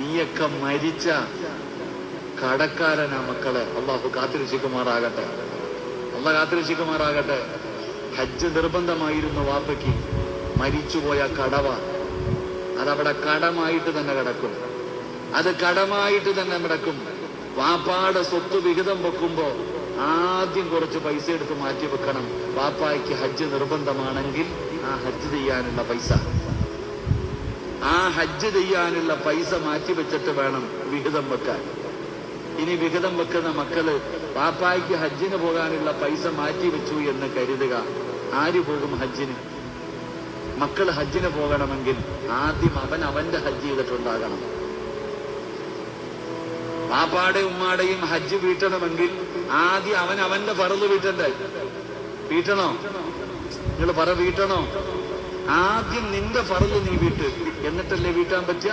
നീയൊക്കെ മരിച്ച കടക്കാരനാ മക്കളെ. അള്ളാഹു കാത്തിരക്ഷിക്കുമാറാകട്ടെ, അള്ളാഹ് കാത്തിരക്ഷിക്കുമാറാകട്ടെ. ഹജ്ജ് നിർബന്ധമായിരുന്നു വാപ്പയ്ക്ക്, മരിച്ചുപോയ കടവ. അതവിടെ കടമായിട്ട് തന്നെ കിടക്കും, അത് കടമായിട്ട് തന്നെ കിടക്കും. വാപ്പാടെ സ്വത്ത് വിഹിതം വെക്കുമ്പോ ആദ്യം കുറച്ച് പൈസ എടുത്ത് മാറ്റി വെക്കണം. വാപ്പായ്ക്ക് ഹജ്ജ് നിർബന്ധമാണെങ്കിൽ ആ ഹജ്ജ് ചെയ്യാനുള്ള പൈസ, ആ ഹജ്ജ് ചെയ്യാനുള്ള പൈസ മാറ്റി വെച്ചിട്ട് വേണം വിഹിതം വെക്കാൻ. ഇനി വിഹിതം വെക്കുന്ന മക്കള് വാപ്പായ്ക്ക് ഹജ്ജിന് പോകാനുള്ള പൈസ മാറ്റി വെച്ചു എന്ന് കരുതുക. ആര് പോകും ഹജ്ജിന്? മക്കൾ ഹജ്ജിന് പോകണമെങ്കിൽ ആദ്യം അവന്റെ ഹജ്ജ് ചെയ്തിട്ടുണ്ടാകണം. വാപ്പാടെയും ഉമ്മാടെയും ഹജ്ജ് വീട്ടണമെങ്കിൽ ആദ്യം അവന്റെ ഫർള് വീട്ടണ്ടേ? വീട്ടണോ? നിങ്ങൾ പറ, വീട്ടണോ? ആദ്യം നിന്റെ ഫർള് നീ വീട്ട്, എന്നിട്ടല്ലേ വീട്ടാൻ പറ്റുക.